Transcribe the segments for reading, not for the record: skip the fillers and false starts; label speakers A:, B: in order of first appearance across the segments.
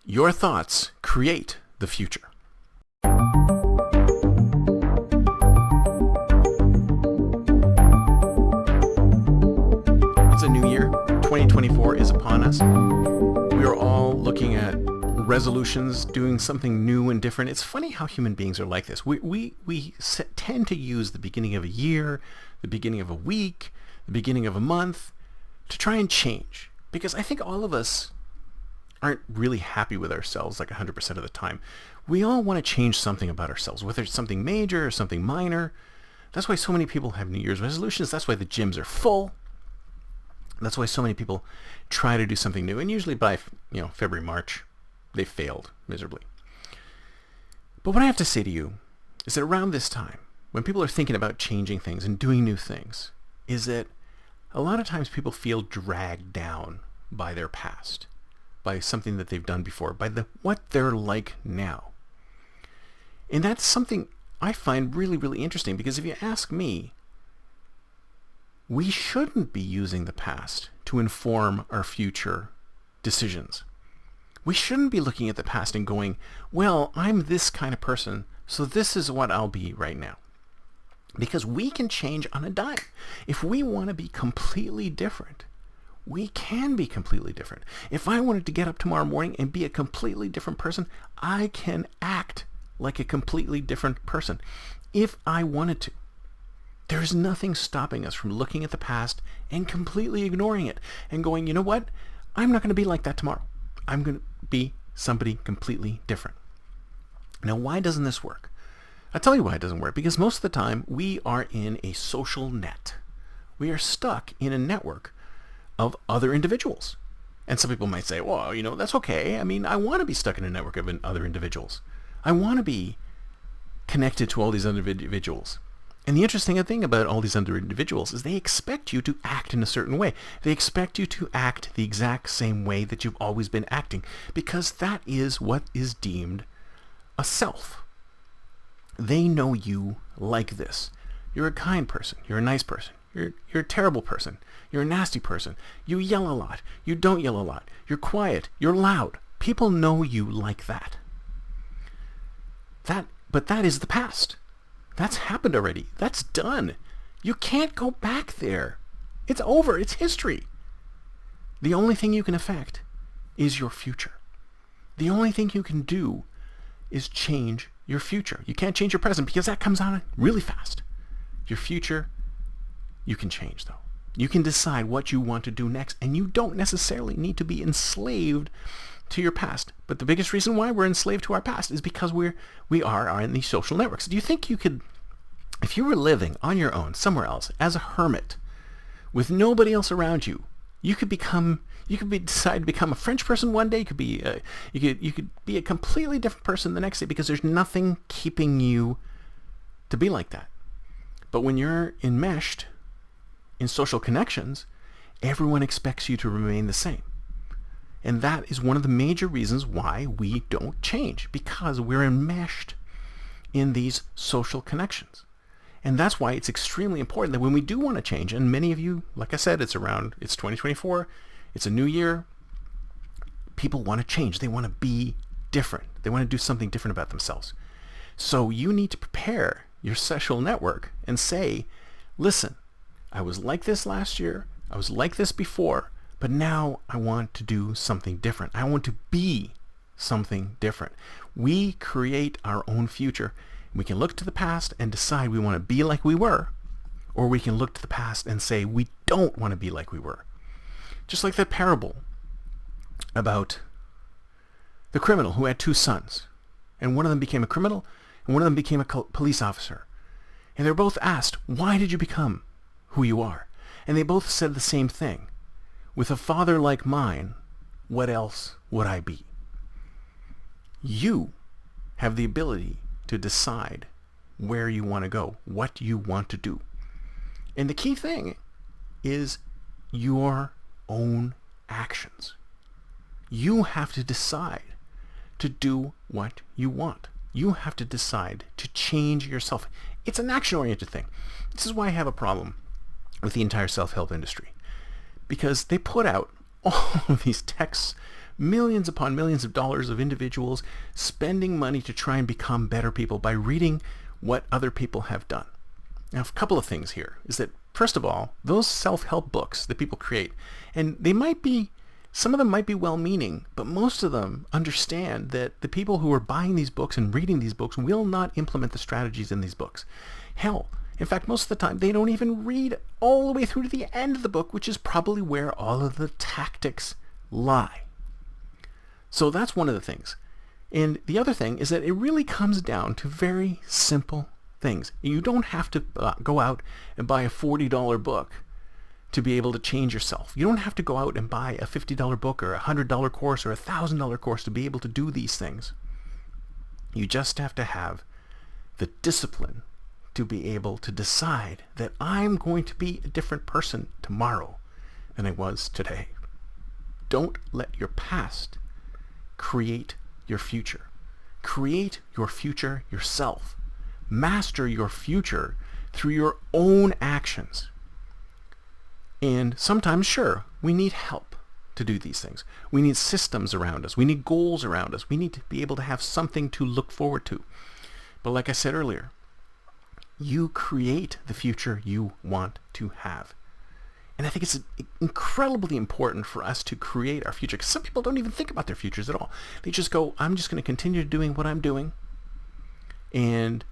A: Your thoughts create the future. It's a new year. 2024 is upon us. We are all looking at resolutions, doing something new and different. It's funny how human beings are like this. We tend to use the beginning of a year, the beginning of a week, the beginning of a month to try and change. Because I think all of us aren't really happy with ourselves like 100% of the time. We all want to change something about ourselves, whether it's something major or something minor. That's why so many people have New Year's resolutions. That's why the gyms are full. That's why so many people try to do something new. And usually by February, March, they failed miserably. But what I have to say to you is that around this time, when people are thinking about changing things and doing new things, is that a lot of times people feel dragged down by their past, by something that they've done before, by what they're like now. And that's something I find really, really interesting, because if you ask me, we shouldn't be using the past to inform our future decisions. We shouldn't be looking at the past and going, well, I'm this kind of person, so this is what I'll be right now. Because we can change on a dime. If we want to be completely different, we can be completely different. If I wanted to get up tomorrow morning and be a completely different person, I can act like a completely different person if I wanted to. There's nothing stopping us from looking at the past and completely ignoring it and going, you know what? I'm not going to be like that tomorrow. I'm going to be somebody completely different. Now, why doesn't this work? I'll tell you why it doesn't work. Because most of the time, we are in a social net. We are stuck in a network of other individuals. And some people might say, well, that's okay. I mean, I want to be stuck in a network of other individuals. I want to be connected to all these other individuals. And the interesting thing about all these other individuals is they expect you to act in a certain way. They expect you to act the exact same way that you've always been acting, because that is what is deemed a self. They know you like this. You're a kind person. You're a nice person. You're a terrible person. You're a nasty person. You yell a lot. You don't yell a lot. You're quiet. You're loud. People know you like that. But that is the past. That's happened already. That's done. You can't go back there. It's over. It's history. The only thing you can affect is your future. The only thing you can do is change your future. You can't change your present because that comes on really fast. Your future, you can change though. You can decide what you want to do next, and you don't necessarily need to be enslaved to your past. But the biggest reason why we're enslaved to our past is because we are in these social networks. Do you think you could, if you were living on your own somewhere else as a hermit with nobody else around you, you could decide to become a French person one day. You could be a completely different person the next day, because there's nothing keeping you to be like that. But when you're enmeshed in social connections, everyone expects you to remain the same. And that is one of the major reasons why we don't change, because we're enmeshed in these social connections. And that's why it's extremely important that when we do want to change, and many of you, like I said, it's 2024, it's a new year, people want to change. They want to be different. They want to do something different about themselves. So you need to prepare your social network and say, listen, I was like this last year, I was like this before, but now I want to do something different. I want to be something different. We create our own future. We can look to the past and decide we want to be like we were, or we can look to the past and say we don't want to be like we were. Just like that parable about the criminal who had two sons, and one of them became a criminal and one of them became a police officer. And they were both asked, why did you become who you are? And they both said the same thing. With a father like mine, what else would I be? You have the ability to decide where you want to go, what you want to do. And the key thing is your own actions. You have to decide to do what you want. You have to decide to change yourself. It's an action-oriented thing. This is why I have a problem with the entire self-help industry, because they put out all of these texts millions upon millions of dollars of individuals spending money to try and become better people by reading what other people have done. Now, a couple of things here is that, first of all, those self-help books that people create, and some of them might be well-meaning, but most of them understand that the people who are buying these books and reading these books will not implement the strategies in these books. Hell, in fact, most of the time, they don't even read all the way through to the end of the book, which is probably where all of the tactics lie. So that's one of the things. And the other thing is that it really comes down to very simple things. You don't have to go out and buy a $40 book to be able to change yourself. You don't have to go out and buy a $50 book or a $100 course or a $1,000 course to be able to do these things. You just have to have the discipline to be able to decide that I'm going to be a different person tomorrow than I was today. Don't let your past create your future. Create your future yourself. Master your future through your own actions. And sometimes, sure, we need help to do these things. We need systems around us. We need goals around us. We need to be able to have something to look forward to. But like I said earlier, you create the future you want to have. And I think it's incredibly important for us to create our future, because some people don't even think about their futures at all. They just go, I'm just going to continue doing what I'm doing, and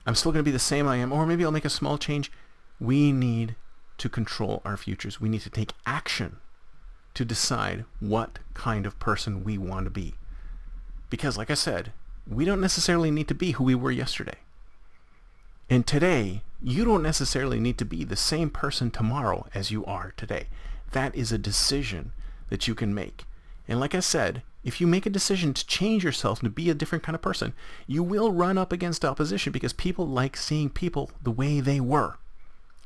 A: I'm still going to be the same I am, or maybe I'll make a small change. We need to control our futures. We need to take action to decide what kind of person we want to be. Because like I said, we don't necessarily need to be who we were yesterday. And today, you don't necessarily need to be the same person tomorrow as you are today. That is a decision that you can make. And like I said, if you make a decision to change yourself to be a different kind of person, you will run up against opposition, because people like seeing people the way they were,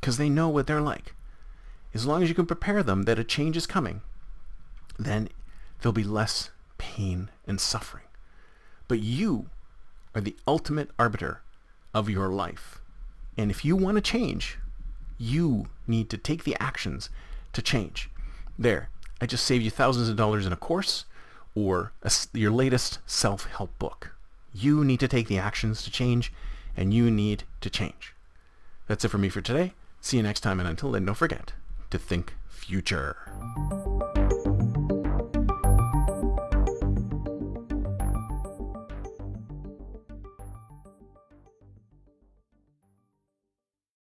A: because they know what they're like. As long as you can prepare them that a change is coming, then there'll be less pain and suffering. But you are the ultimate arbiter of your life. And if you want to change, you need to take the actions to change. There, I just saved you thousands of dollars in a course or your latest self-help book. You need to take the actions to change, and you need to change. That's it for me for today. See you next time, and until then, don't forget to think future.